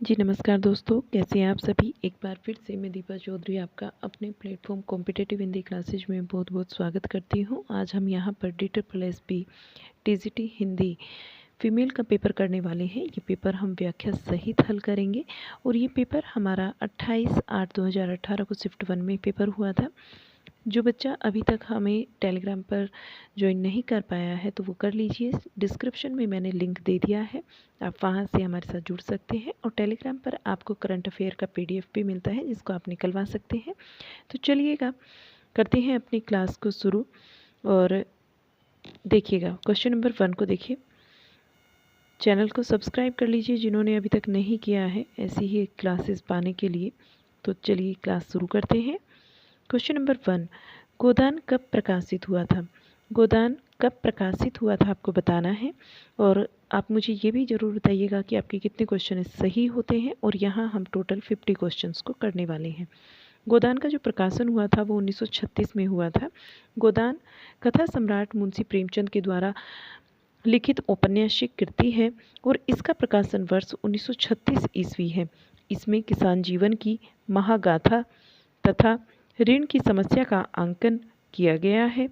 जी नमस्कार दोस्तों, कैसे हैं आप सभी। एक बार फिर से मैं दीपा चौधरी आपका अपने प्लेटफॉर्म कॉम्पिटिटिव हिंदी क्लासेज में बहुत बहुत स्वागत करती हूं। आज हम यहां पर DSSB टीजीटी हिंदी फीमेल का पेपर करने वाले हैं। ये पेपर हम व्याख्या सहित हल करेंगे और ये पेपर हमारा 28/8/2018 को शिफ्ट 1 में पेपर हुआ था। जो बच्चा अभी तक हमें टेलीग्राम पर ज्वाइन नहीं कर पाया है तो वो कर लीजिए। डिस्क्रिप्शन में मैंने लिंक दे दिया है, आप वहाँ से हमारे साथ जुड़ सकते हैं और टेलीग्राम पर आपको करंट अफेयर का PDF भी मिलता है जिसको आप निकलवा सकते हैं। तो चलिएगा करते हैं अपनी क्लास को शुरू और देखिएगा क्वेश्चन नंबर 1 को देखिए। चैनल को सब्सक्राइब कर लीजिए जिन्होंने अभी तक नहीं किया है ऐसी ही क्लासेस पाने के लिए। तो चलिए क्लास शुरू करते हैं। क्वेश्चन नंबर 1, गोदान कब प्रकाशित हुआ था। गोदान कब प्रकाशित हुआ था आपको बताना है और आप मुझे ये भी ज़रूर बताइएगा कि आपके कितने क्वेश्चन सही होते हैं। और यहाँ हम टोटल 50 क्वेश्चंस को करने वाले हैं। गोदान का जो प्रकाशन हुआ था वो 1936 में हुआ था। गोदान कथा सम्राट मुंशी प्रेमचंद के द्वारा लिखित औपन्यासिक कृति है और इसका प्रकाशन वर्ष 1936 ईस्वी है। इसमें किसान जीवन की महागाथा तथा ऋण की समस्या का आंकन किया गया है।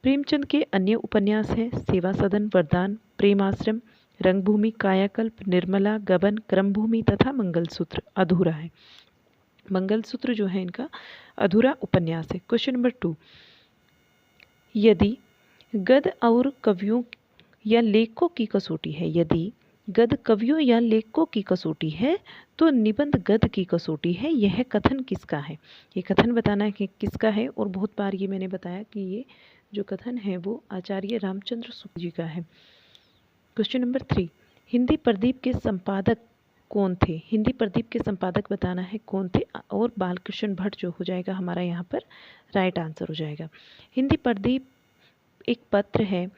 प्रेमचंद के अन्य उपन्यास हैं सेवा सदन, वरदान, प्रेमाश्रम, रंगभूमि, कायाकल्प, निर्मला, गबन, क्रमभूमि तथा मंगलसूत्र अधूरा है। मंगलसूत्र जो है इनका अधूरा उपन्यास है। क्वेश्चन नंबर 2, यदि गद्य और कवियों या लेखकों की कसौटी है, यदि गद्य कवियों या लेखकों की कसौटी है तो निबंध गद्य की कसौटी है। यह कथन किसका है। ये कथन बताना है कि किसका है और बहुत बार ये मैंने बताया कि ये जो कथन है वो आचार्य रामचंद्र शुक्ल जी का है। क्वेश्चन नंबर 3, हिंदी प्रदीप के संपादक कौन थे। हिंदी प्रदीप के संपादक बताना है कौन थे और बालकृष्ण भट्ट जो हो जाएगा हमारा यहाँ पर राइट आंसर हो जाएगा। हिंदी प्रदीप एक पत्र है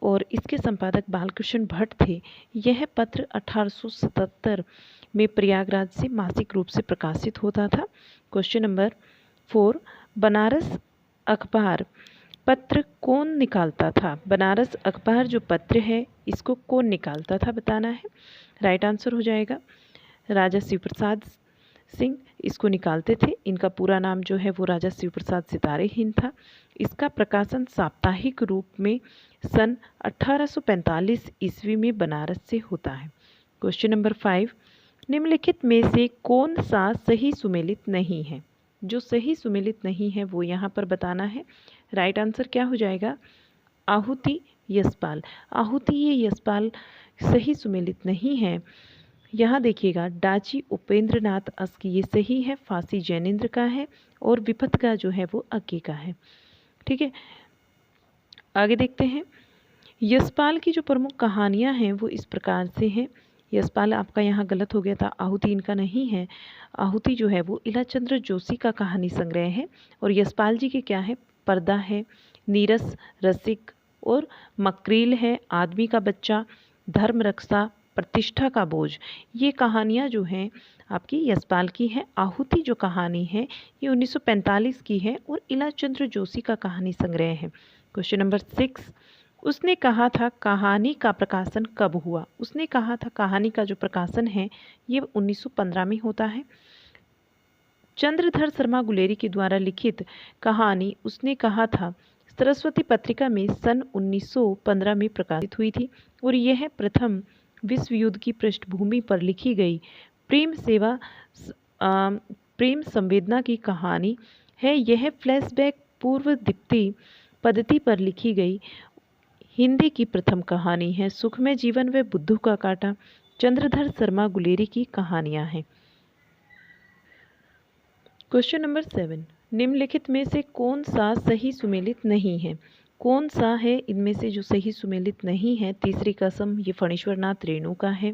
और इसके संपादक बालकृष्ण भट्ट थे। यह पत्र 1877 में प्रयागराज से मासिक रूप से प्रकाशित होता था। क्वेश्चन नंबर 4, बनारस अखबार पत्र कौन निकालता था। बनारस अखबार जो पत्र है इसको कौन निकालता था बताना है। राइट आंसर हो जाएगा राजा शिवप्रसाद सिंह इसको निकालते थे। इनका पूरा नाम जो है वो राजा शिवप्रसाद सितारे हिंद था। इसका प्रकाशन साप्ताहिक रूप में सन 1845 ईस्वी में बनारस से होता है। क्वेश्चन नंबर 5, निम्नलिखित में से कौन सा सही सुमेलित नहीं है। जो सही सुमेलित नहीं है वो यहाँ पर बताना है। राइट आंसर क्या हो जाएगा, आहुति यशपाल। आहुति ये यशपाल सही सुमेलित नहीं है। यहाँ देखिएगा डाची उपेंद्र नाथ अस्क ये सही है, फांसी जैनेन्द्र का है और विपथ का जो है वो अज्ञे का है। ठीक है, आगे देखते हैं। यशपाल की जो प्रमुख कहानियाँ हैं वो इस प्रकार से हैं। यशपाल आपका यहाँ गलत हो गया था, आहुति इनका नहीं है। आहुति जो है वो इलाचंद्र जोशी का कहानी संग्रह है और यशपाल जी के क्या है, पर्दा है, नीरस, रसिक और मकरील है, आदमी का बच्चा, धर्म रक्षा, प्रतिष्ठा का बोझ। ये कहानियाँ जो हैं आपकी यशपाल की है। आहुति जो कहानी है ये 1945 की है और इलाचंद्र जोशी का कहानी संग्रह है। क्वेश्चन नंबर 6, उसने कहा था कहानी का प्रकाशन कब हुआ। उसने कहा था कहानी का जो प्रकाशन है ये 1915 में होता है। चंद्रधर शर्मा गुलेरी के द्वारा लिखित कहानी उसने कहा था सरस्वती पत्रिका में सन 1915 में प्रकाशित हुई थी और यह प्रथम विश्व युद्ध की पृष्ठभूमि पर लिखी गई प्रेम संवेदना की कहानी है। यह फ्लैशबैक पूर्व दीप्ति पद्धति पर लिखी गई हिंदी की प्रथम कहानी है। सुखमय जीवन व बुद्धू का कांटा चंद्रधर शर्मा गुलेरी की कहानियां हैं। क्वेश्चन नंबर 7, निम्नलिखित में से कौन सा सही सुमेलित नहीं है। कौन सा है इनमें से जो सही सुमेलित नहीं है। तीसरी कसम ये फणीश्वर नाथ रेणु का है।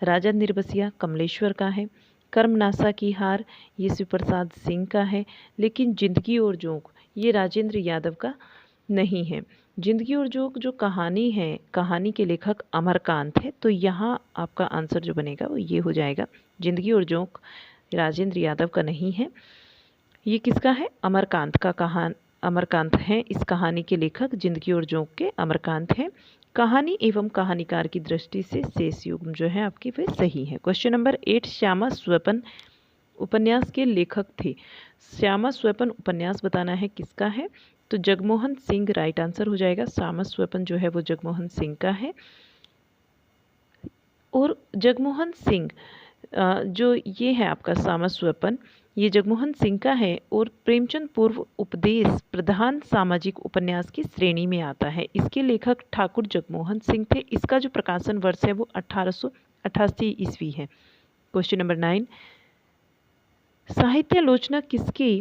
राजा निर्बसिया कमलेश्वर का है। कर्मनासा की हार ये शिवप्रसाद सिंह का है। लेकिन जिंदगी और जोंक ये राजेंद्र यादव का नहीं है। जिंदगी और जोंक जो कहानी है, कहानी के लेखक अमरकांत है। तो यहाँ आपका आंसर जो बनेगा वो ये हो जाएगा, जिंदगी और जोंक राजेंद्र यादव का नहीं है। ये किसका है, अमरकांत का अमरकांत हैं इस कहानी के लेखक। जिंदगी और जोंक के अमरकांत हैं। कहानी एवं कहानीकार की दृष्टि से शेष युग्म जो है आपके वे सही है। क्वेश्चन नंबर 8, श्यामा स्वपन उपन्यास के लेखक थे। श्यामा स्वपन उपन्यास बताना है किसका है, तो जगमोहन सिंह राइट आंसर हो जाएगा। श्यामा स्वपन जो है वो जगमोहन सिंह का है। और जगमोहन सिंह जो ये है आपका श्यामा स्वपन, ये जगमोहन सिंह का है और प्रेमचंद पूर्व उपदेश प्रधान सामाजिक उपन्यास की श्रेणी में आता है। इसके लेखक ठाकुर जगमोहन सिंह थे। इसका जो प्रकाशन वर्ष है वो 1888 ईस्वी है। क्वेश्चन नंबर 9, साहित्यालोचना किसकी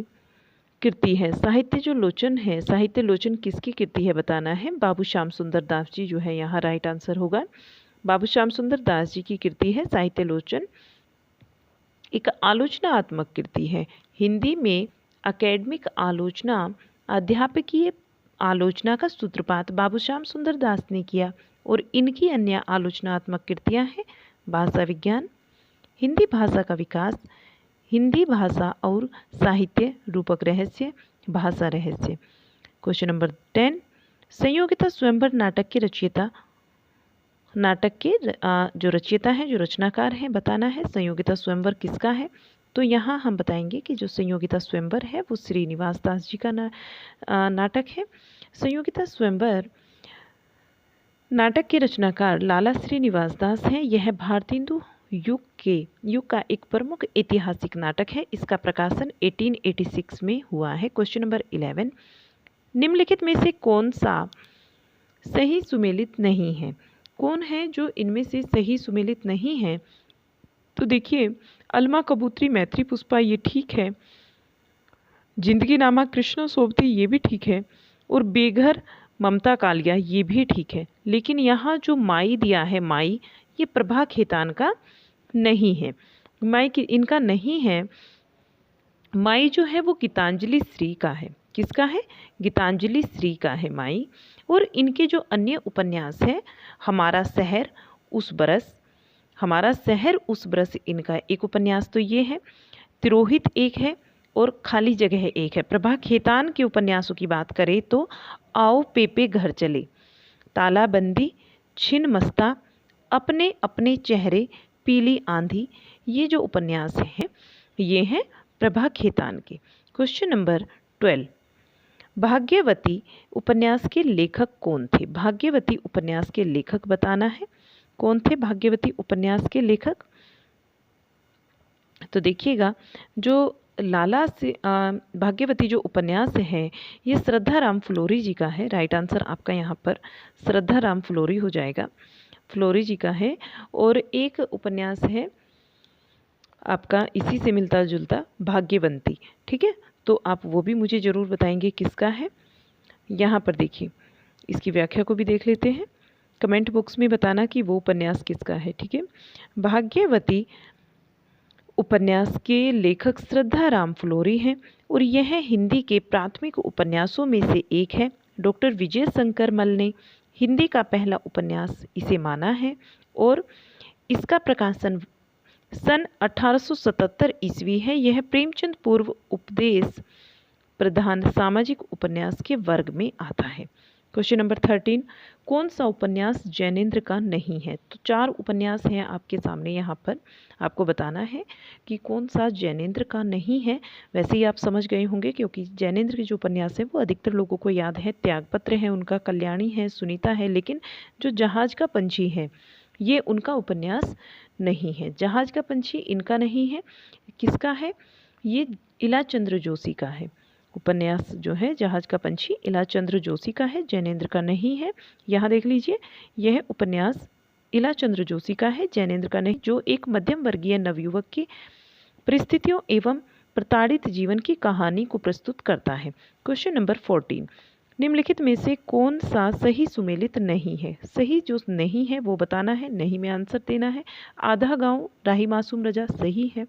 कृति है। साहित्य जो लोचन है, साहित्य लोचन किसकी कृति है बताना है। बाबू श्याम सुंदर दास जी जो है यहाँ राइट आंसर होगा। बाबू श्याम सुंदर दास जी की कृति है साहित्य लोचन। एक आलोचनात्मक कृति है। हिंदी में अकेडमिक आलोचना, अध्यापकीय आलोचना का सूत्रपात बाबू श्याम सुंदर दास ने किया और इनकी अन्य आलोचनात्मक कृतियां हैं भाषा विज्ञान, हिंदी भाषा का विकास, हिंदी भाषा और साहित्य, रूपक रहस्य, भाषा रहस्य। क्वेश्चन नंबर 10, संयोगिता स्वयंवर नाटक के रचयिता, नाटक के जो रचयिता हैं, जो रचनाकार हैं बताना है। संयोगिता स्वयंवर किसका है, तो यहाँ हम बताएंगे कि जो संयोगिता स्वयंवर है वो श्रीनिवास दास जी का नाटक है। संयोगिता स्वयंवर नाटक के रचनाकार लाला श्रीनिवास दास हैं। यह भारतेंदु युग का एक प्रमुख ऐतिहासिक नाटक है। इसका प्रकाशन 1886 में हुआ है। क्वेश्चन नंबर 11, निम्नलिखित में से कौन सा सही सुमेलित नहीं है। कौन है जो इनमें से सही सुमेलित नहीं है, तो देखिए अलमा कबूतरी मैत्री पुष्पा ये ठीक है, जिंदगी नामा कृष्ण सोबती ये भी ठीक है, और बेघर ममता कालिया ये भी ठीक है। लेकिन यहाँ जो माई दिया है, माई, ये प्रभा खेतान का नहीं है। माई की इनका नहीं है। माई जो है वो गीतांजलि श्री का है। किसका है, गीतांजलि श्री का है माई। और इनके जो अन्य उपन्यास है, हमारा शहर उस बरस, हमारा शहर उस बरस इनका एक उपन्यास तो ये है, तिरोहित एक है और खाली जगह एक है। प्रभा खेतान के उपन्यासों की बात करें तो आओ पेपे घर चले, तालाबंदी, छिन मस्ता, अपने अपने चेहरे, पीली आंधी, ये जो उपन्यास हैं ये हैं प्रभा खेतान के। क्वेश्चन नंबर 12, भाग्यवती उपन्यास के लेखक कौन थे। भाग्यवती उपन्यास के लेखक बताना है। कौन थे भाग्यवती उपन्यास के लेखक, तो देखिएगा जो लाला से भाग्यवती जो उपन्यास है ये श्रद्धा राम फ्लोरी जी का है। राइट आंसर आपका यहाँ पर श्रद्धा राम फ्लोरी हो जाएगा, फ्लोरी जी का है। और एक उपन्यास है आपका इसी से मिलता जुलता, भाग्यवंती, ठीक है, तो आप वो भी मुझे ज़रूर बताएंगे किसका है। यहाँ पर देखिए इसकी व्याख्या को भी देख लेते हैं, कमेंट बॉक्स में बताना कि वो उपन्यास किसका है, ठीक है। भाग्यवती उपन्यास के लेखक श्रद्धा राम फ्लोरी हैं और यह हिंदी के प्राथमिक उपन्यासों में से एक है। डॉक्टर विजय शंकर मल ने हिंदी का पहला उपन्यास इसे माना है और इसका प्रकाशन सन 1877 ईस्वी है। यह प्रेमचंद पूर्व उपदेश प्रधान सामाजिक उपन्यास के वर्ग में आता है। क्वेश्चन नंबर 13, कौन सा उपन्यास जैनेन्द्र का नहीं है। तो 4 उपन्यास हैं आपके सामने, यहाँ पर आपको बताना है कि कौन सा जैनेन्द्र का नहीं है। वैसे ही आप समझ गए होंगे क्योंकि जैनेन्द्र के जो उपन्यास है वो अधिकतर लोगों को याद है। त्यागपत्र है उनका, कल्याणी है, सुनीता है, लेकिन जो जहाज का पंछी है ये उनका उपन्यास नहीं है। जहाज का पंछी इनका नहीं है, किसका है, ये इलाचंद्र जोशी का है। उपन्यास जो है जहाज का पंछी इलाचंद्र जोशी का है, जैनेन्द्र का नहीं है। यहाँ देख लीजिए यह उपन्यास इलाचंद्र जोशी का है, जैनेन्द्र का नहीं, जो एक मध्यम वर्गीय नवयुवक की परिस्थितियों एवं प्रताड़ित जीवन की कहानी को प्रस्तुत करता है। क्वेश्चन नंबर 14, निम्नलिखित में से कौन सा सही सुमेलित नहीं है। सही जो नहीं है वो बताना है, नहीं में आंसर देना है। आधा गांव राही मासूम रजा सही है।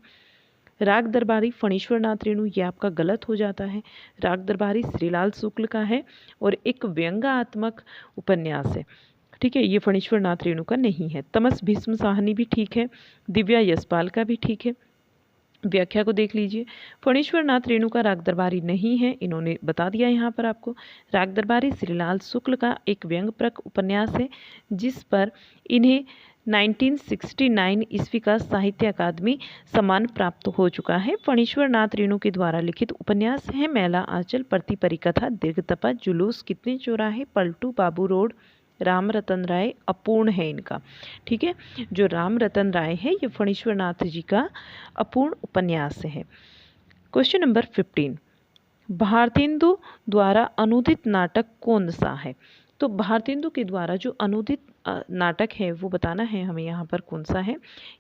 राग दरबारी फणीश्वर नाथ रेणु ये आपका गलत हो जाता है। राग दरबारी श्रीलाल शुक्ल का है और एक व्यंग्यात्मक उपन्यास है, ठीक है, ये फणीश्वर नाथ रेणु का नहीं है। तमस भीष्म साहनी भी ठीक है, दिव्या यशपाल का भी ठीक है। व्याख्या को देख लीजिए। फणीश्वर नाथ रेणु का राग दरबारी नहीं है, इन्होंने बता दिया यहाँ पर आपको। राग दरबारी श्रीलाल शुक्ल का एक व्यंग्यप्रक उपन्यास है जिस पर इन्हें 1969 ईस्वी का साहित्य अकादमी सम्मान प्राप्त हो चुका है। फणीश्वर नाथ रेणु के द्वारा लिखित उपन्यास है मैला आंचल, प्रति परिकथा, दीर्घतपा, जुलूस, कितने चौराहे, पलटू, बाबू रोड, राम रतन राय, अपूर्ण है इनका। ठीक है, जो राम रतन राय है ये फणीश्वर नाथ जी का अपूर्ण उपन्यास है। क्वेश्चन नंबर 15, भारतेंदु द्वारा अनुदित नाटक कौन सा है? तो भारतेंदु के द्वारा जो अनुदित नाटक है वो बताना है हमें यहाँ पर कौन सा है।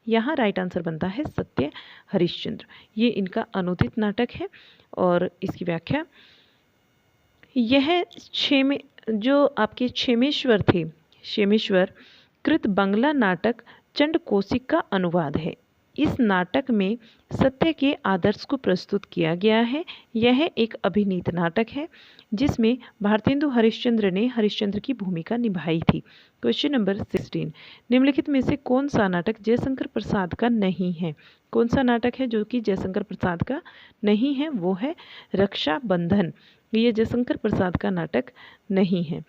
यहाँ राइट आंसर बनता है सत्य हरिश्चंद्र, ये इनका अनुदित नाटक है। और इसकी व्याख्या, यह जो आपके क्षेमेश्वर थे, क्षेमेश्वर कृत बंगला नाटक चंड कौशिक का अनुवाद है। इस नाटक में सत्य के आदर्श को प्रस्तुत किया गया है। यह एक अभिनीत नाटक है जिसमें भारतेंदु हरिश्चंद्र ने हरिश्चंद्र की भूमिका निभाई थी। क्वेश्चन नंबर 16, निम्नलिखित में से कौन सा नाटक जयशंकर प्रसाद का नहीं है? कौन सा नाटक है जो कि जयशंकर प्रसाद का नहीं है? वो है रक्षाबंधन। ये जयशंकर प्रसाद का नाटक नहीं है।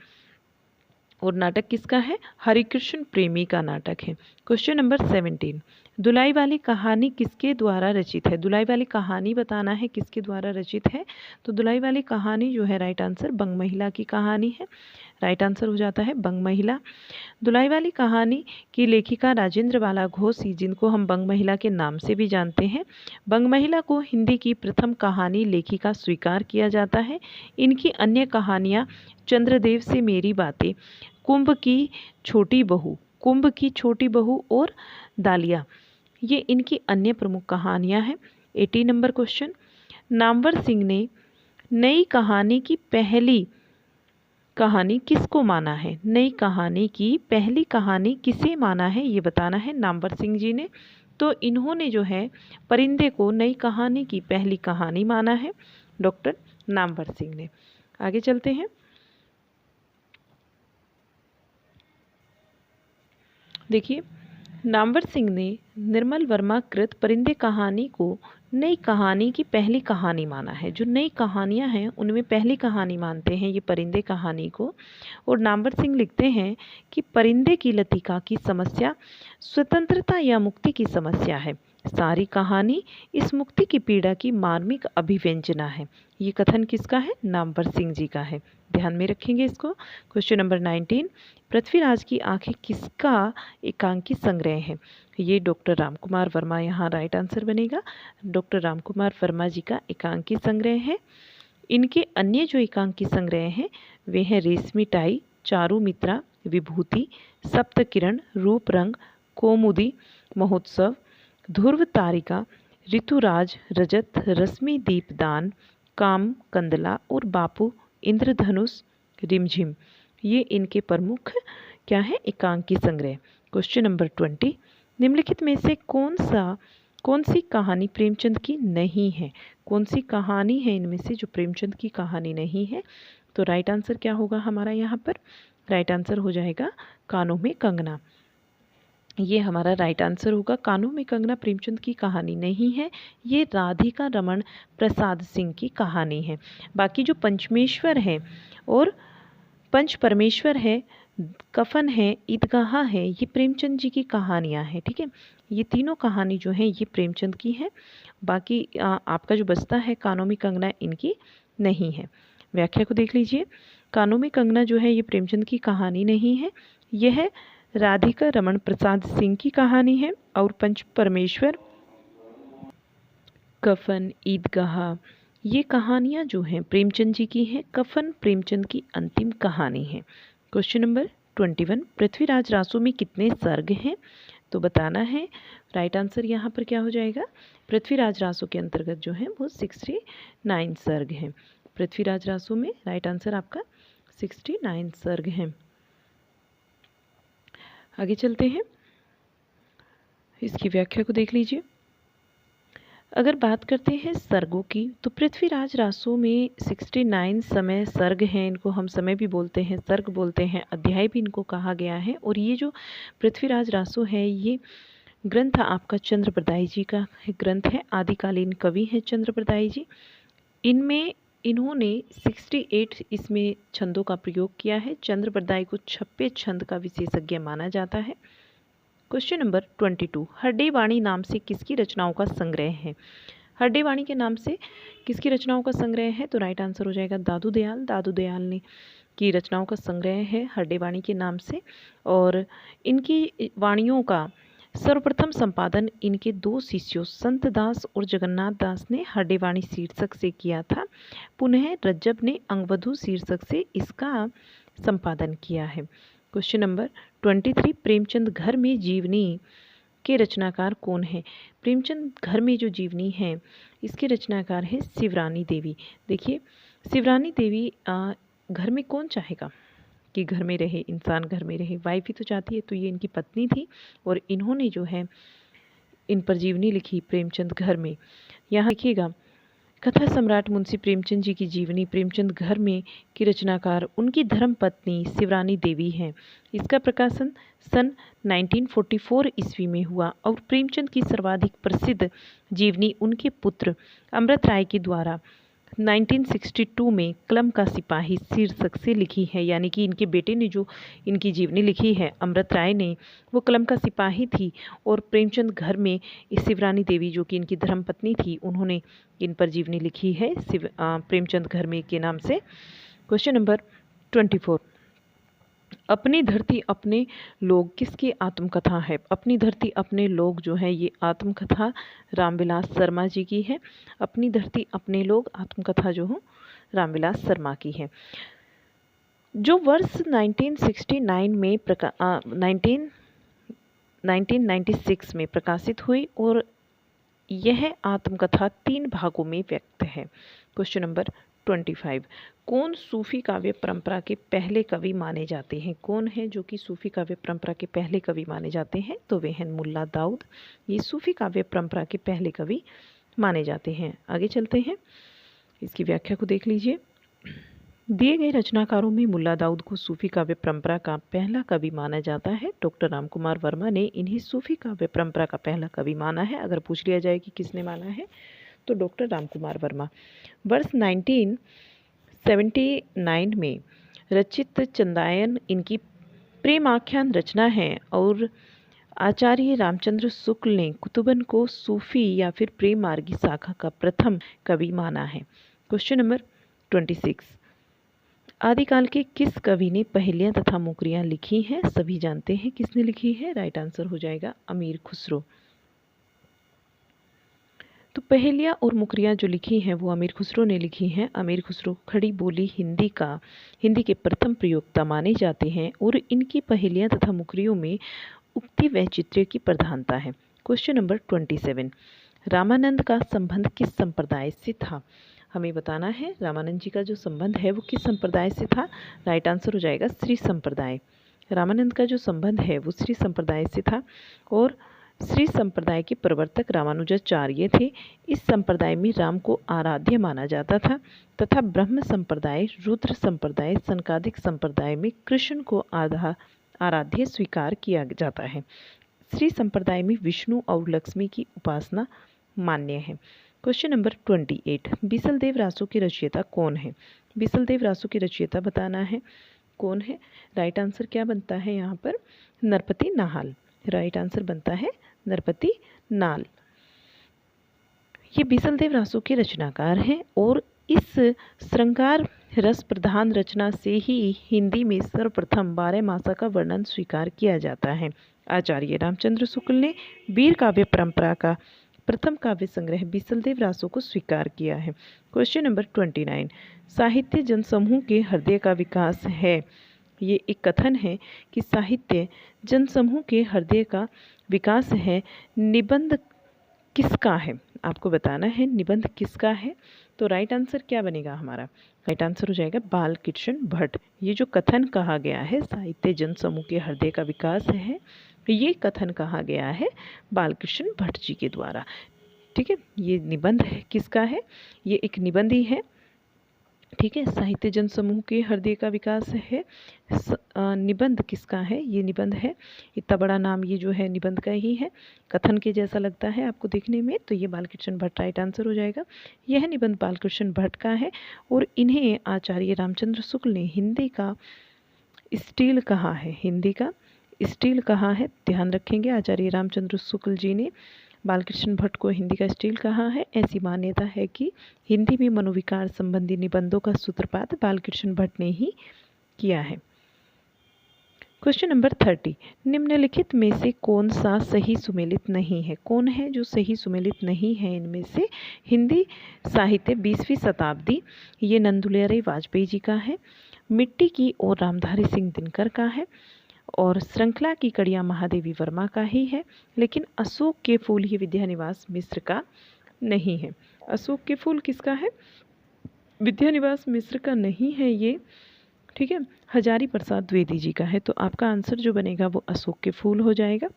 और नाटक किसका है? हरिकृष्ण प्रेमी का नाटक है। क्वेश्चन नंबर 17, दुलाई वाली कहानी किसके द्वारा रचित है? दुलाई वाली कहानी बताना है किसके द्वारा रचित है। तो दुलाई वाली कहानी जो है राइट आंसर बंग महिला की कहानी है। राइट आंसर हो जाता है बंग महिला। दुलाई वाली कहानी की लेखिका राजेंद्र बाला घोष, जिनको हम बंग महिला के नाम से भी जानते हैं। बंग महिला को हिंदी की प्रथम कहानी लेखिका स्वीकार किया जाता है। इनकी अन्य कहानियाँ चंद्रदेव से मेरी बातें, कुंभ की छोटी बहू और दालिया, ये इनकी अन्य प्रमुख कहानियां हैं। 80 नंबर क्वेश्चन, नामवर सिंह ने नई कहानी की पहली कहानी किसको माना है? नई कहानी की पहली कहानी किसे माना है ये बताना है नामवर सिंह जी ने। तो इन्होंने जो है परिंदे को नई कहानी की पहली कहानी माना है, डॉक्टर नामवर सिंह ने। आगे चलते हैं। देखिए, नामवर सिंह ने निर्मल वर्मा कृत परिंदे कहानी को नई कहानी की पहली कहानी माना है। जो नई कहानियां हैं उनमें पहली कहानी मानते हैं ये परिंदे कहानी को। और नामवर सिंह लिखते हैं कि परिंदे की लतिका की समस्या स्वतंत्रता या मुक्ति की समस्या है। सारी कहानी इस मुक्ति की पीड़ा की मार्मिक अभिव्यंजना है। ये कथन किसका है? नामवर सिंह जी का है, ध्यान में रखेंगे इसको। क्वेश्चन नंबर 19, पृथ्वीराज की आंखें किसका एकांकी संग्रह है? ये डॉक्टर रामकुमार वर्मा, यहाँ राइट आंसर बनेगा डॉक्टर रामकुमार वर्मा जी का एकांकी संग्रह है। इनके अन्य जो एकांकी संग्रह हैं वे हैं रेशमी टाई, चारू मित्रा, विभूति, सप्त किरण, रूप रंग, कौमुदी, महोत्सव, ध्रुव तारिका, ऋतुराज, रजत, रश्मि दीपदान, काम कंदला और बापू इंद्रधनुष, रिमझिम। ये इनके प्रमुख क्या है? एकांकी संग्रह। क्वेश्चन नंबर 20, निम्नलिखित में से कौन सी कहानी प्रेमचंद की नहीं है? कौन सी कहानी है इनमें से जो प्रेमचंद की कहानी नहीं है? तो राइट आंसर क्या होगा हमारा यहाँ पर? राइट आंसर हो जाएगा कानों में कंगना। ये हमारा राइट आंसर होगा। कानों में कंगना प्रेमचंद की कहानी नहीं है, ये राधिका रमन प्रसाद सिंह की कहानी है। बाकी जो पंचमेश्वर है और पंच परमेश्वर है, कफन है, ईदगाह है, ये प्रेमचंद जी की कहानियाँ हैं। ठीक है, ये तीनों कहानी जो है ये प्रेमचंद की है। बाकी आपका जो बचता है कानों में कंगना, इनकी नहीं है। व्याख्या को देख लीजिए। कानों में कंगना जो है ये प्रेमचंद की कहानी नहीं है, यह राधिका रमन प्रसाद सिंह की कहानी है। और पंच परमेश्वर, कफन, ईदगाह, ये कहानियाँ जो हैं प्रेमचंद जी की हैं। कफन प्रेमचंद की अंतिम कहानी है। क्वेश्चन नंबर 21, पृथ्वीराज रासो में कितने सर्ग हैं? तो बताना है। राइट आंसर यहाँ पर क्या हो जाएगा? पृथ्वीराज रासो के अंतर्गत जो है वो 69 सर्ग हैं। पृथ्वीराज रासो में राइट आंसर आपका 69 सर्ग हैं। आगे चलते हैं, इसकी व्याख्या को देख लीजिए। अगर बात करते हैं सर्गों की तो पृथ्वीराज रासो में 69 समय सर्ग हैं। इनको हम समय भी बोलते हैं, सर्ग बोलते हैं, अध्याय भी इनको कहा गया है। और ये जो पृथ्वीराज रासो है ये ग्रंथ आपका चंद्रप्रदाय जी का ग्रंथ है, आदिकालीन कवि हैं चंद्रप्रदाय जी। इनमें इन्होंने 68 इसमें छंदों का प्रयोग किया है। चंद्रप्रदाय को 26 छंद का विशेषज्ञ माना जाता है। क्वेश्चन नंबर 22, हड्डीवाणी नाम से किसकी रचनाओं का संग्रह है? हड्डीवाणी के नाम से किसकी रचनाओं का संग्रह है? तो राइट आंसर हो जाएगा दादू दयाल। दादू दयाल ने की रचनाओं का संग्रह है हड्डीवाणी के नाम से। और इनकी वाणियों का सर्वप्रथम संपादन इनके 2 शिष्यों संत दास और जगन्नाथ दास ने हड्डीवाणी शीर्षक से किया था। पुनः रज्जब ने अंगवधू शीर्षक से इसका संपादन किया है। क्वेश्चन नंबर 23, प्रेमचंद घर में जीवनी के रचनाकार कौन है? प्रेमचंद घर में जो जीवनी है इसके रचनाकार है शिवरानी देवी। देखिए, शिवरानी देवी घर में कौन चाहेगा कि घर में रहे, इंसान घर में रहे, वाइफ ही तो चाहती है। तो ये इनकी पत्नी थी और इन्होंने जो है इन पर जीवनी लिखी प्रेमचंद घर में। यहाँ देखिएगा, कथा सम्राट मुंशी प्रेमचंद जी की जीवनी प्रेमचंद घर में की रचनाकार उनकी धर्मपत्नी शिवरानी देवी हैं। इसका प्रकाशन सन 1944 ईस्वी में हुआ और प्रेमचंद की सर्वाधिक प्रसिद्ध जीवनी उनके पुत्र अमृत राय के द्वारा 1962 में कलम का सिपाही शीर्षक से लिखी है। यानी कि इनके बेटे ने जो इनकी जीवनी लिखी है अमृत राय ने, वो कलम का सिपाही थी। और प्रेमचंद घर में शिवरानी देवी जो कि इनकी धर्मपत्नी थी, उन्होंने इन पर जीवनी लिखी है प्रेमचंद घर में के नाम से। क्वेश्चन नंबर 24, अपनी धरती अपने लोग किसकी आत्मकथा है? अपनी धरती अपने लोग जो है ये आत्मकथा रामविलास शर्मा जी की है। अपनी धरती अपने लोग आत्मकथा जो हो रामविलास शर्मा की है, जो वर्ष 1969 में 1996 में प्रकाशित हुई और यह आत्मकथा 3 भागों में व्यक्त है। क्वेश्चन नंबर 25, कौन सूफी काव्य परंपरा के पहले कवि माने जाते हैं? कौन है जो कि सूफी काव्य परंपरा के पहले कवि माने जाते हैं? तो वे हैं मुल्ला दाऊद। ये सूफी काव्य परंपरा के पहले कवि माने जाते हैं। आगे चलते हैं, इसकी व्याख्या को देख लीजिए। दिए गए रचनाकारों में मुल्ला दाऊद को सूफी काव्य परंपरा का पहला कवि माना जाता है। डॉक्टर रामकुमार वर्मा ने इन्हें सूफी काव्य परंपरा का पहला कवि माना है। अगर पूछ लिया जाए कि किसने माना है, तो डॉक्टर रामकुमार वर्मा। वर्ष 1979 में रचित चंदायन इनकी प्रेमाख्यान रचना है और आचार्य रामचंद्र शुक्ल ने कुतुबन को सूफी या फिर प्रेम मार्गी शाखा का प्रथम कवि माना है। क्वेश्चन नंबर 26, आदिकाल के किस कवि ने पहेलियां तथा मुकरियां लिखी हैं? सभी जानते हैं किसने लिखी है। राइट आंसर हो जाएगा अमीर खुसरो। तो पहेलियां और मुकरियां जो लिखी हैं वो अमीर खुसरो ने लिखी हैं। अमीर खुसरो खड़ी बोली हिंदी के प्रथम प्रयोक्ता माने जाते हैं और इनकी पहेलियां तथा मुकरियों में उक्ति व चित्र्य की प्रधानता है। क्वेश्चन नंबर 27, रामानंद का संबंध किस संप्रदाय से था? हमें बताना है रामानंद जी का जो संबंध है वो किस संप्रदाय से था। राइट आंसर हो जाएगा श्री संप्रदाय। रामानंद का जो संबंध है वो श्री संप्रदाय से था और श्री संप्रदाय के प्रवर्तक रामानुजाचार्य थे। इस संप्रदाय में राम को आराध्य माना जाता था तथा ब्रह्म संप्रदाय, रुद्र संप्रदाय, सनकादिक संप्रदाय में कृष्ण को आराध्य स्वीकार किया जाता है। श्री संप्रदाय में विष्णु और लक्ष्मी की उपासना मान्य है। क्वेश्चन नंबर 28, बिसलदेव रासो के रचयिता कौन है? बिसलदेव रासो के रचयिता बताना है कौन है। राइट आंसर क्या बनता है यहाँ पर? नरपति नाल। राइट आंसर बनता है नरपति नाल। ये बिसलदेव रासो के रचनाकार हैं और इस श्रृंगार रस प्रधान रचना से ही हिंदी में सर्वप्रथम 12 मासा का वर्णन स्वीकार किया जाता है। आचार्य रामचंद्र शुक्ल ने वीर काव्य परंपरा का प्रथम काव्य संग्रह बिसलदेव रासो को स्वीकार किया है। क्वेश्चन नंबर 29, साहित्य जनसमूह के हृदय का विकास है। ये एक कथन है कि साहित्य जनसमूह के हृदय का विकास है। निबंध किसका है? आपको बताना है निबंध किसका है। तो राइट आंसर क्या बनेगा हमारा? राइट आंसर हो जाएगा बालकृष्ण भट्ट। ये जो कथन कहा गया है साहित्य जनसमूह के हृदय का विकास है, ये कथन कहा गया है बालकृष्ण भट्ट जी के द्वारा। ठीक है, ये निबंध है किसका है? ये एक निबंधी है ठीक है। साहित्य जन समूह के हृदय का विकास है। निबंध किसका है? ये निबंध है। इतना बड़ा नाम ये जो है निबंध का ही है। कथन के जैसा लगता है आपको देखने में, तो ये बालकृष्ण भट्ट राइट आंसर हो जाएगा। यह निबंध बालकृष्ण भट्ट का है और इन्हें आचार्य रामचंद्र शुक्ल ने हिंदी का स्टील कहा है। हिंदी का स्टील कहा है, ध्यान रखेंगे। आचार्य रामचंद्र शुक्ल जी ने बालकृष्ण भट्ट को हिंदी का स्टील कहा है। ऐसी मान्यता है कि हिंदी में मनोविकार संबंधी निबंधों का सूत्रपात बालकृष्ण भट्ट ने ही किया है। क्वेश्चन नंबर 30, निम्नलिखित में से कौन सा सही सुमेलित नहीं है? कौन है जो सही सुमेलित नहीं है इनमें से? हिंदी साहित्य 20वीं शताब्दी, ये नंदुलारे वाजपेयी जी का है। मिट्टी की और रामधारी सिंह दिनकर का है और श्रृंखला की कड़ियाँ महादेवी वर्मा का ही है। लेकिन अशोक के फूल ही विद्यानिवास मिश्र का नहीं है। अशोक के फूल किसका है? विद्यानिवास मिश्र का नहीं है ये, ठीक है। हजारी प्रसाद द्विवेदी जी का है। तो आपका आंसर जो बनेगा वो अशोक के फूल हो जाएगा।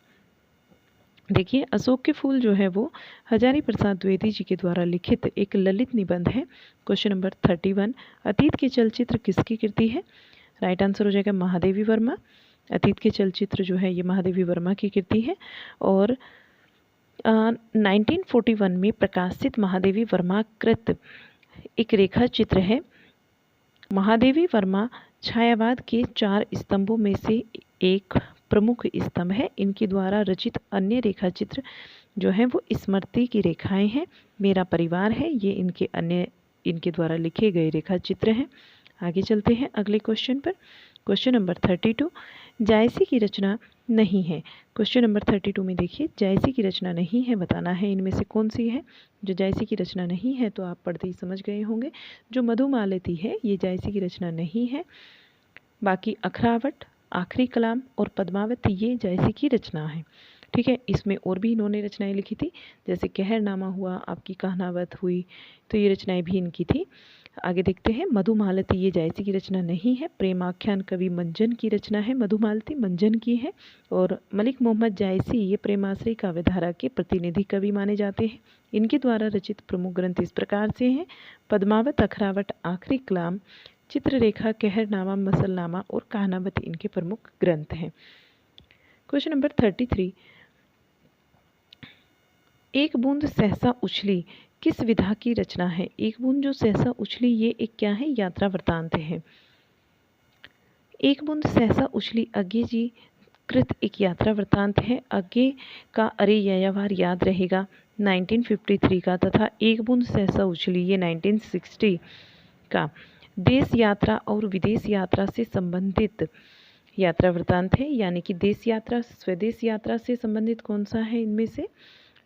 देखिए, अशोक के फूल जो है वो हजारी प्रसाद द्विवेदी जी के द्वारा लिखित एक ललित निबंध है। क्वेश्चन नंबर 31, अतीत के चलचित्र किसकी कृति है? राइट आंसर हो जाएगा महादेवी वर्मा। अतीत के चलचित्र जो है ये महादेवी वर्मा की कृति है और 1941 में प्रकाशित महादेवी वर्मा कृत एक रेखा चित्र है। महादेवी वर्मा छायावाद के 4 स्तंभों में से एक प्रमुख स्तंभ है। इनके द्वारा रचित अन्य रेखा चित्र जो है वो स्मृति की रेखाएं हैं। मेरा परिवार है, ये इनके द्वारा लिखे गए रेखा चित्र हैं। आगे चलते हैं अगले क्वेश्चन पर। क्वेश्चन नंबर 32, जायसी की रचना नहीं है। क्वेश्चन नंबर 32 में देखिए, जायसी की रचना नहीं है, बताना है इनमें से कौन सी है जो जायसी की रचना नहीं है। तो आप पढ़ते ही समझ गए होंगे। जो मधुमालती है ये जायसी की रचना नहीं है। बाकी अखरावट, आखिरी कलाम और पद्मावत ये जायसी की रचना है, ठीक है। इसमें और भी इन्होंने रचनाएं लिखी थी, जैसे कहरनामा हुआ, आपकी कहानावत हुई, तो ये रचनाएं भी इनकी थी। आगे देखते हैं, मधुमालती ये जायसी की रचना नहीं है। प्रेमाख्यान कवि मंजन की रचना है। मधुमालती मंजन की है। और मलिक मोहम्मद जायसी ये प्रेमाश्रय काव्यधारा के प्रतिनिधि कवि माने जाते हैं। इनके द्वारा रचित प्रमुख ग्रंथ इस प्रकार से हैं: पद्मावत, अखरावट, आखिरी कलाम, चित्ररेखा, कहरनामा, मसलनामा और कहानावत इनके प्रमुख ग्रंथ हैं। क्वेश्चन नंबर 33, एक बूंद सहसा उछली किस विधा की रचना है? एक बूंद जो सहसा उछली ये एक क्या है? यात्रा वृतांत है। एक बूंद सहसा उछली अज्ञे जी कृत एक यात्रा वृतांत है। अज्ञे का अरे ययावार याद रहेगा 1953 का, तथा एक बूंद सहसा उछली ये 1960 का देश यात्रा और विदेश यात्रा से संबंधित यात्रा वृतांत है। यानी कि देश यात्रा, स्वदेश यात्रा से संबंधित कौन सा है इनमें से?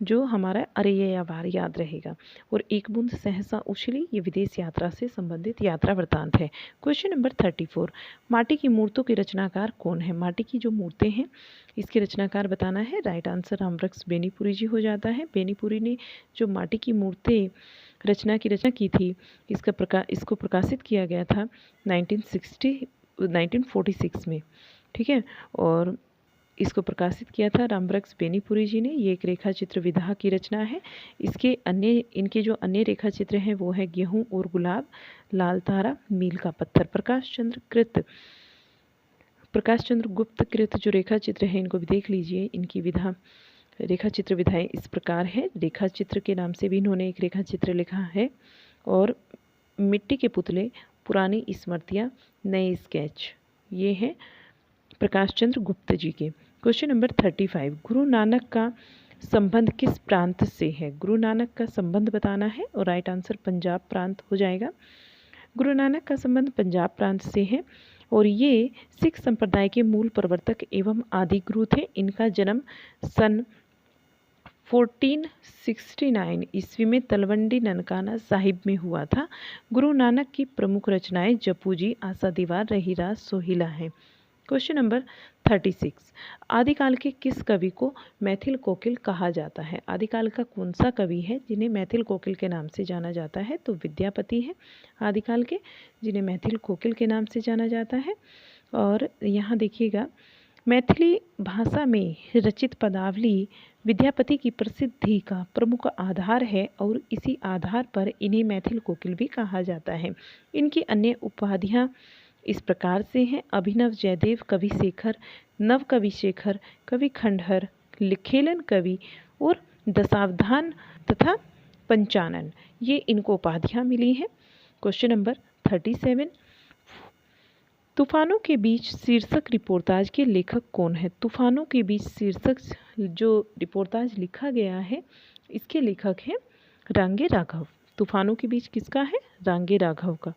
जो हमारा अरे या वार याद रहेगा। और एक बूंद सहसा उछली ये विदेश यात्रा से संबंधित यात्रा वृतांत है। क्वेश्चन नंबर 34, माटी की मूर्तों के रचनाकार कौन है? माटी की जो मूर्तें हैं इसके रचनाकार बताना है। राइट आंसर रामवृक्ष बेनीपुरी जी हो जाता है। बेनीपुरी ने जो माटी की मूर्तें रचना की थी, इसको प्रकाशित किया गया था 1946 में, ठीक है। और इसको प्रकाशित किया था रामवृक्ष बेनीपुरी जी ने। ये एक रेखा चित्र विधा की रचना है। इनके जो अन्य रेखा चित्र हैं वो है गेहूं और गुलाब, लाल तारा, मील का पत्थर। प्रकाश चंद्र गुप्त कृत जो रेखा चित्र है इनको भी देख लीजिए। इनकी विधा, रेखा चित्र विधाएं इस प्रकार है। रेखा चित्र के नाम से भी इन्होंने एक रेखा चित्र लिखा है। और मिट्टी के पुतले, पुरानी स्मृतियाँ, नए स्केच, ये हैं प्रकाश चंद्र गुप्त जी के। क्वेश्चन नंबर 35, गुरु नानक का संबंध किस प्रांत से है? गुरु नानक का संबंध बताना है और राइट आंसर पंजाब प्रांत हो जाएगा। गुरु नानक का संबंध पंजाब प्रांत से है और ये सिख संप्रदाय के मूल प्रवर्तक एवं आदि गुरु थे। इनका जन्म सन 1469 ईस्वी में तलवंडी ननकाना साहिब में हुआ था। गुरु नानक की प्रमुख रचनाएं जपू जी, आशा दीवार, रहीरा, सोहिला हैं। क्वेश्चन नंबर 36, आदिकाल के किस कवि को मैथिल कोकिल कहा जाता है? आदिकाल का कौन सा कवि है जिन्हें मैथिल कोकिल के नाम से जाना जाता है? तो विद्यापति है आदिकाल के, जिन्हें मैथिल कोकिल के नाम से जाना जाता है। और यहाँ देखिएगा, मैथिली भाषा में रचित पदावली विद्यापति की प्रसिद्धि का प्रमुख आधार है और इसी आधार पर इन्हें मैथिल कोकिल भी कहा जाता है। इनकी अन्य उपाधियां इस प्रकार से हैं: अभिनव जयदेव, कवि शेखर, नव कवि शेखर, कवि खंडहर, लिखेलन कवि और दशावधान तथा पंचानन, ये इनको उपाधियां मिली हैं। क्वेश्चन नंबर 37, तूफानों के बीच शीर्षक रिपोर्टाज के लेखक कौन है? तूफानों के बीच शीर्षक जो रिपोर्टाज लिखा गया है, इसके लेखक हैं रांगे राघव। तूफानों के बीच किसका है? रांगे राघव का।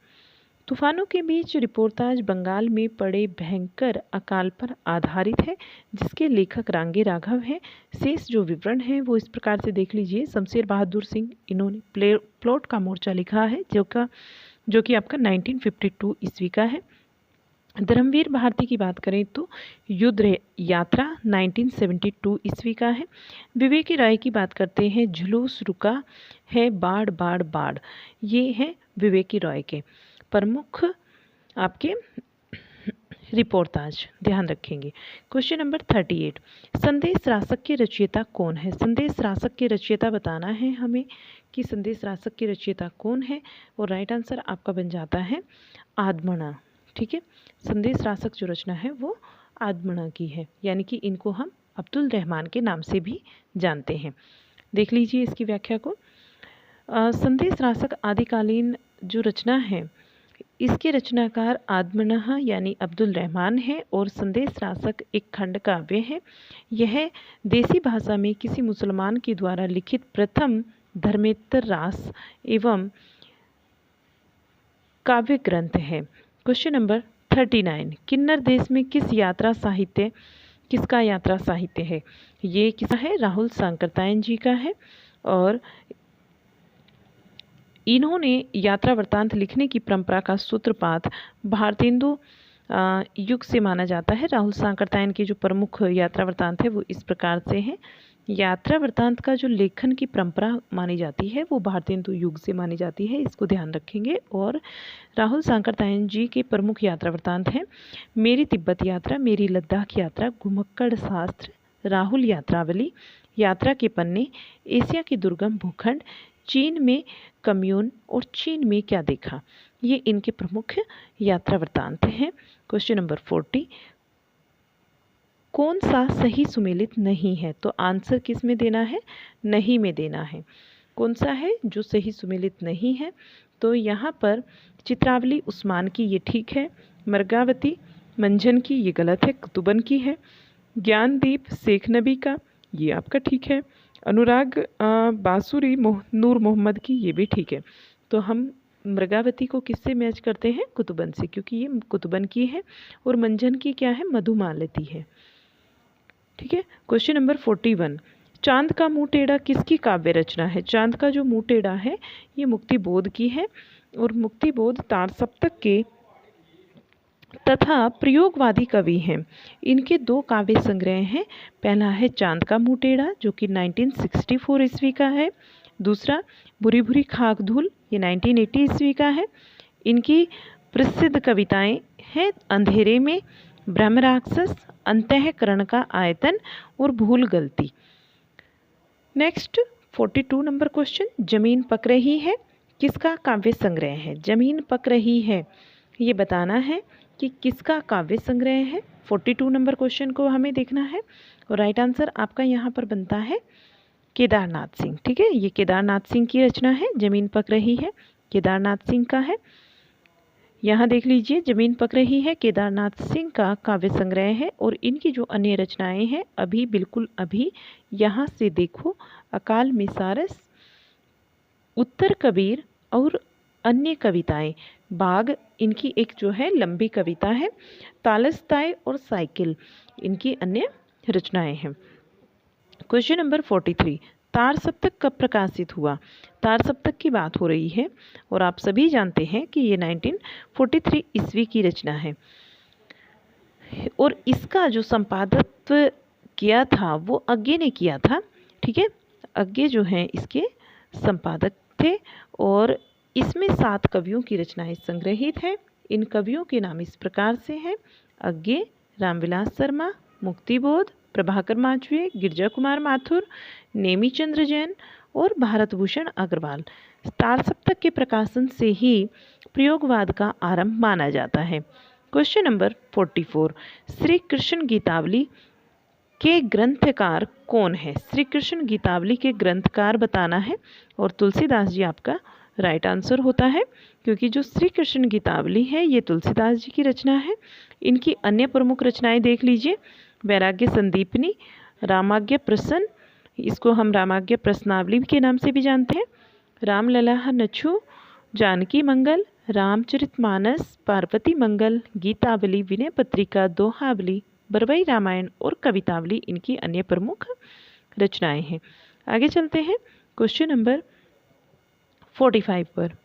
तूफानों के बीच रिपोर्टाज बंगाल में पड़े भयंकर अकाल पर आधारित है, जिसके लेखक रांगे राघव हैं। शेष जो विवरण है वो इस प्रकार से देख लीजिए। शमशेर बहादुर सिंह, इन्होंने प्लॉट का मोर्चा लिखा है, जो कि आपका 1952 ईस्वी का है। धर्मवीर भारती की बात करें तो युद्ध यात्रा 1972 ईस्वी का है। विवेकी राय की बात करते हैं, जुलूस रुका है बाढ़ बाढ़ बाढ़, ये है विवेकी राय के प्रमुख आपके रिपोर्टाज, ध्यान रखेंगे। क्वेश्चन नंबर 38, संदेश रासक के रचयिता कौन है? संदेश रासक के रचयिता बताना है हमें कि संदेश रासक के रचयिता कौन है, और राइट आंसर आपका बन जाता है आदमना। ठीक है, संदेश रासक जो रचना है वो आदमना की है, यानी कि इनको हम अब्दुल रहमान के नाम से भी जानते हैं। देख लीजिए इसकी व्याख्या को। संदेश रासक आदिकालीन जो रचना है, इसके रचनाकार आदमना यानी अब्दुल रहमान है, और संदेश रासक एक खंड काव्य है। यह देसी भाषा में किसी मुसलमान के द्वारा लिखित प्रथम धर्मेतर रास एवं काव्य ग्रंथ है। क्वेश्चन नंबर 39, किन्नर देश में किसका यात्रा साहित्य है? ये किसका है? राहुल सांकृत्यायन जी का है, और इन्होंने यात्रा वृत्तांत लिखने की परंपरा का सूत्रपात भारतेंदु युग से माना जाता है। राहुल सांकृत्यायन के जो प्रमुख यात्रा वृत्तांत है वो इस प्रकार से हैं। यात्रा वृत्तांत का जो लेखन की परंपरा मानी जाती है वो भारतेंदु युग से मानी जाती है, इसको ध्यान रखेंगे। और राहुल सांकृत्यायन जी के प्रमुख यात्रा वृत्तांत हैं मेरी तिब्बत यात्रा, मेरी लद्दाख यात्रा, घुमक्कड़ शास्त्र, राहुल यात्रावली, यात्रा के पन्ने, एशिया के दुर्गम भूखंड, चीन में कम्यून और चीन में क्या देखा, ये इनके प्रमुख यात्रा वृत्तांत हैं। क्वेश्चन नंबर 40, कौन सा सही सुमेलित नहीं है? तो आंसर किस में देना है? नहीं में देना है। कौन सा है जो सही सुमेलित नहीं है? तो यहाँ पर चित्रावली उस्मान की ये ठीक है, मरगावती मंझन की ये गलत है, कुतुबन की है, ज्ञानदीप शेख नबी का ये आपका ठीक है, अनुराग बासुरी नूर मोहम्मद की ये भी ठीक है। तो हम मृगावती को किससे मैच करते हैं? कुतुबन से, क्योंकि ये कुतुबन की है, और मंझन की क्या है? मधुमालती है। ठीक है। क्वेश्चन नंबर 41, चांद का मुंह टेढ़ा किसकी काव्य रचना है? चांद का जो मुंह टेढ़ा है ये मुक्तिबोध की है, और मुक्तिबोध तार सप्तक के तथा प्रयोगवादी कवि हैं। इनके दो काव्य संग्रह हैं। पहला है चांद का मुंह टेढ़ा जो कि 1964 ईस्वी का है, दूसरा बुरी बुरी खाक धूल ये 1980 ईस्वी का है। इनकी प्रसिद्ध कविताएं हैं अंधेरे में, ब्रह्म राक्षस, अंतःकरण का आयतन और भूल गलती। नेक्स्ट 42 नंबर क्वेश्चन, जमीन पक रही है किसका काव्य संग्रह है? जमीन पक रही है ये बताना है कि किसका काव्य संग्रह है। 42 नंबर क्वेश्चन को हमें देखना है, और राइट आंसर आपका यहाँ पर बनता है केदारनाथ सिंह। ठीक है, ये केदारनाथ सिंह की रचना है। जमीन पक रही है केदारनाथ सिंह का है। यहाँ देख लीजिए, जमीन पक रही है केदारनाथ सिंह का काव्य संग्रह है, और इनकी जो अन्य रचनाएं हैं अभी बिल्कुल अभी यहाँ से देखो, अकाल में सारस, उत्तर कबीर और अन्य कविताएं, बाग इनकी एक जो है लंबी कविता है, तालस्ताय और साइकिल इनकी अन्य रचनाएं हैं। क्वेश्चन नंबर 43, तार सप्तक कब प्रकाशित हुआ? तार सप्तक की बात हो रही है, और आप सभी जानते हैं कि ये 1943 ईस्वी की रचना है, और इसका जो संपादकत्व किया था वो अज्ञे ने किया था। ठीक है, अज्ञे जो हैं इसके संपादक थे, और इसमें 7 कवियों की रचनाएं संग्रहित हैं। इन कवियों के नाम इस प्रकार से हैं: अज्ञे, रामविलास शर्मा, मुक्तिबोध, प्रभाकर माचवे, गिरजा कुमार माथुर, नेमी चंद्र जैन और भारत भूषण अग्रवाल। तार सप्तक के प्रकाशन से ही प्रयोगवाद का आरंभ माना जाता है। क्वेश्चन नंबर 44, श्री कृष्ण गीतावली के ग्रंथकार कौन है? श्री कृष्ण गीतावली के ग्रंथकार बताना है और तुलसीदास जी आपका राइट आंसर होता है, क्योंकि जो श्री कृष्ण गीतावली है ये तुलसीदास जी की रचना है। इनकी अन्य प्रमुख रचनाएं देख लीजिए, वैराग्य संदीपनी, रामाज्ञ प्रसन्न, इसको हम रामाज्ञ प्रश्नावली के नाम से भी जानते हैं, रामलला नच्छू, जानकी मंगल, रामचरितमानस, पार्वती मंगल, गीतावली, विनय पत्रिका, दोहावली, बरवई रामायण और कवितावली इनकी अन्य प्रमुख रचनाएं हैं। आगे चलते हैं क्वेश्चन नंबर 45 पर।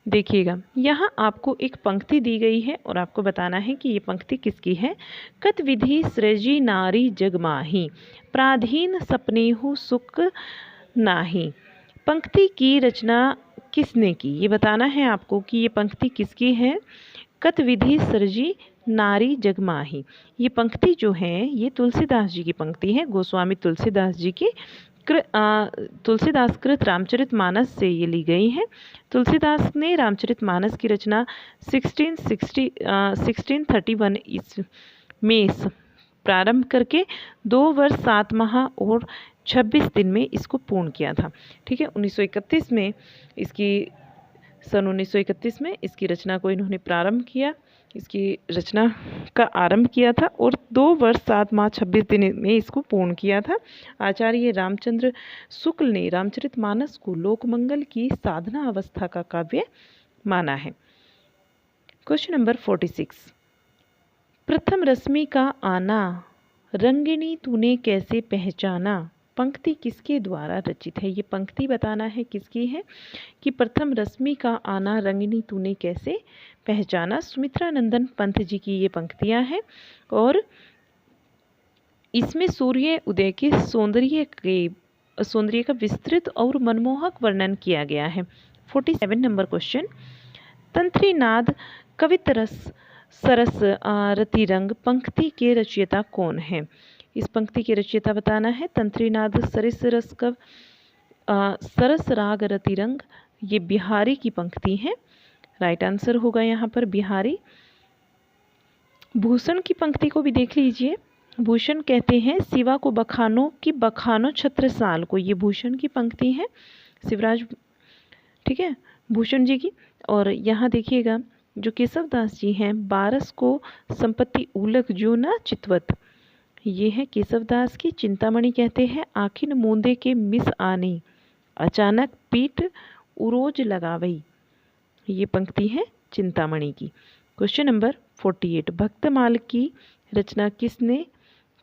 देखिएगा, यहाँ आपको एक पंक्ति दी गई है और आपको बताना है कि ये पंक्ति किसकी है। कत विधि सृजी नारी जगमाही, प्राधीन सपनेहु सुख नाही। पंक्ति की रचना किसने की, ये बताना है आपको कि ये पंक्ति किसकी है। कत विधि सृजी नारी जगमाही, ये पंक्ति जो है ये तुलसीदास जी की पंक्ति है। गोस्वामी तुलसीदास जी की तुलसीदास कृत रामचरितमानस से ये ली गई है। तुलसीदास ने रामचरितमानस की रचना 1631 में प्रारंभ करके 2 वर्ष 7 माह और 26 दिन में इसको पूर्ण किया था। ठीक है, 1931 में सन 1931 में इसकी रचना को इन्होंने प्रारंभ किया, इसकी रचना का आरंभ किया था और 2 वर्ष 7 माह 26 दिन में इसको पूर्ण किया था। आचार्य रामचंद्र शुक्ल ने रामचरितमानस को लोकमंगल की साधना अवस्था का काव्य माना है। क्वेश्चन नंबर 46, प्रथम रश्मि का आना रंगिनी तूने कैसे पहचाना। पंक्ति किसके द्वारा रचित है, ये पंक्ति बताना है किसकी है कि प्रथम रश्मि का आना रंगिनी तूने कैसे पहचाना। सुमित्रा नंदन पंत जी की ये पंक्तियां हैं और इसमें सूर्य उदय के सौंदर्य का विस्तृत और मनमोहक वर्णन किया गया है। 47 नंबर क्वेश्चन, तंत्रीनाद कवितरस सरस रतिरंग पंक्ति के रचयिता कौन है। इस पंक्ति के रचयिता बताना है। तंत्रीनाद सरस राग रतिरंग, ये बिहारी की पंक्ति है। राइट आंसर होगा यहाँ पर बिहारी। भूषण की पंक्ति को भी देख लीजिए। भूषण कहते हैं शिवा को बखानो की बखानो छत्रसाल को, ये भूषण की पंक्ति है शिवराज, ठीक है, भूषण जी की। और यहाँ देखिएगा जो केशवदास जी हैं, बारस को संपत्ति उलक जो ना चितवत, ये है केशवदास की। चिंतामणि कहते हैं आखिन मूंदे के मिस आनी, अचानक पीठ उरोज लगावई, ये पंक्ति है चिंतामणि की। क्वेश्चन नंबर 48, भक्तमाल की रचना किसने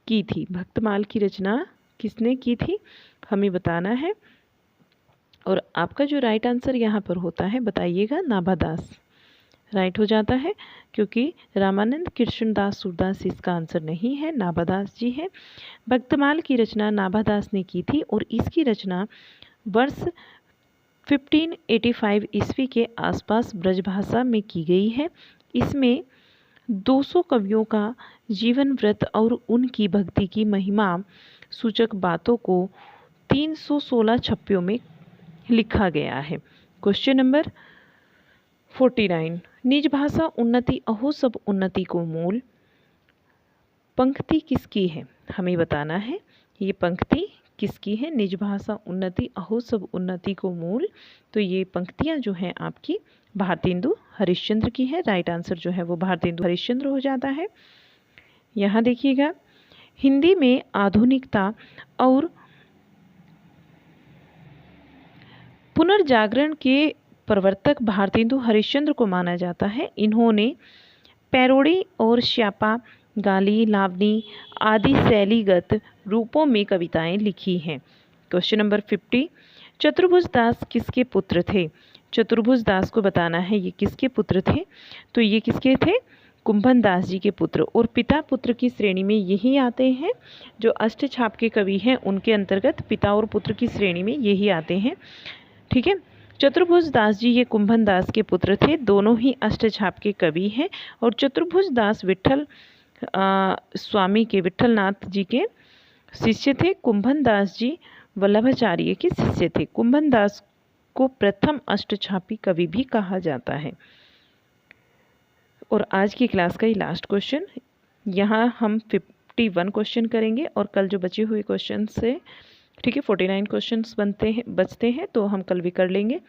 की थी। भक्तमाल की रचना किसने की थी हमें बताना है और आपका जो राइट आंसर यहाँ पर होता है बताइएगा, नाभादास राइट हो जाता है, क्योंकि रामानंद कृष्णदास सूरदास इसका आंसर नहीं है, नाभादास जी है। भक्तमाल की रचना नाभादास ने की थी और इसकी रचना वर्ष 1585 ईस्वी के आसपास ब्रजभाषा में की गई है। इसमें 200 कवियों का जीवन व्रत और उनकी भक्ति की महिमा सूचक बातों को 316 छप्पियों में लिखा गया है। क्वेश्चन नंबर 49, निज भाषा उन्नति अहो सब उन्नति को मूल, पंक्ति किसकी है हमें बताना है। ये पंक्ति किसकी है, निज भाषा उन्नति अहो सब उन्नति को मूल, तो ये पंक्तियाँ जो हैं आपकी भारतेंदु हरिश्चंद्र की है। राइट आंसर जो है वो भारतेंदु हरिश्चंद्र हो जाता है। यहाँ देखिएगा, हिंदी में आधुनिकता और पुनर्जागरण के प्रवर्तक भारतेंदु हरिश्चंद्र को माना जाता है। इन्होंने पैरोडी और श्यापा, गाली, लावनी आदि शैलीगत रूपों में कविताएं लिखी हैं। क्वेश्चन नंबर 50, चतुर्भुज दास किसके पुत्र थे। चतुर्भुज दास को बताना है ये किसके पुत्र थे, तो ये किसके थे, कुंभन दास जी के पुत्र, और पिता पुत्र की श्रेणी में यही आते हैं। जो अष्टछाप के कवि हैं उनके अंतर्गत पिता और पुत्र की श्रेणी में यही आते हैं। ठीक है, चतुर्भुज दास जी ये कुंभन दास के पुत्र थे, दोनों ही अष्टछाप के कवि हैं। और चतुर्भुज दास विट्ठल स्वामी के, विट्ठलनाथ जी के शिष्य थे। कुंभन दास जी वल्लभाचार्य के शिष्य थे। कुंभन दास को प्रथम अष्टछापी कवि भी कहा जाता है। और आज की क्लास का ये लास्ट क्वेश्चन, यहाँ हम 51 क्वेश्चन करेंगे और कल जो बचे हुए क्वेश्चन से, ठीक है, 49 क्वेश्चंस बचते हैं तो हम कल भी कर लेंगे।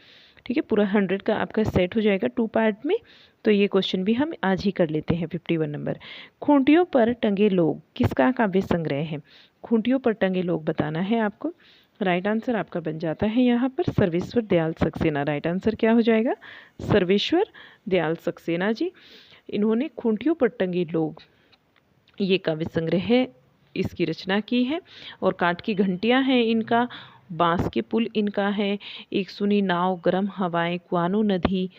ठीक है, पूरा 100 का आपका सेट हो जाएगा 2 पार्ट में। तो ये क्वेश्चन भी हम आज ही कर लेते हैं। 51 नंबर, खूंटियों पर टंगे लोग किसका काव्य संग्रह है? खूंटियों पर टंगे लोग बताना है आपको। राइट आंसर आपका बन जाता है यहाँ पर सर्वेश्वर दयाल सक्सेना। राइट आंसर क्या हो जाएगा? सर्वेश्वर दयाल सक्सेना जी। इन्होंने खूंटियों पर टंगे लोग ये काव्य संग्रह है, इसकी रचना की है। और काठ की घंटियाँ हैं इनका, बांस के पुल इनका है, एक सुनी नाव, गर्म हवाएं, कुआनो नदी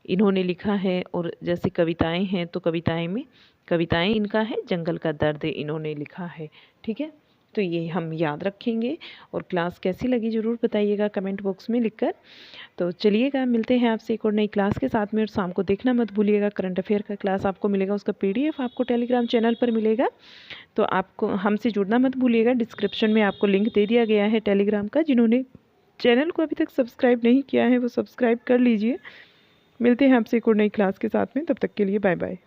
इन्होंने लिखा है। और जैसे कविताएं हैं तो कविताएं इनका है, जंगल का दर्द इन्होंने लिखा है। ठीक है, तो ये हम याद रखेंगे। और क्लास कैसी लगी ज़रूर बताइएगा कमेंट बॉक्स में लिखकर। तो चलिएगा, मिलते हैं आपसे एक और नई क्लास के साथ में। और शाम को देखना मत भूलिएगा, करंट अफेयर का क्लास आपको मिलेगा, उसका PDF आपको टेलीग्राम चैनल पर मिलेगा। तो आपको हमसे जुड़ना मत भूलिएगा। डिस्क्रिप्शन में आपको लिंक दे दिया गया है टेलीग्राम का। जिन्होंने चैनल को अभी तक सब्सक्राइब नहीं किया है वो सब्सक्राइब कर लीजिए। मिलते हैं आपसे एक और नई क्लास के साथ में, तब तक के लिए बाय बाय।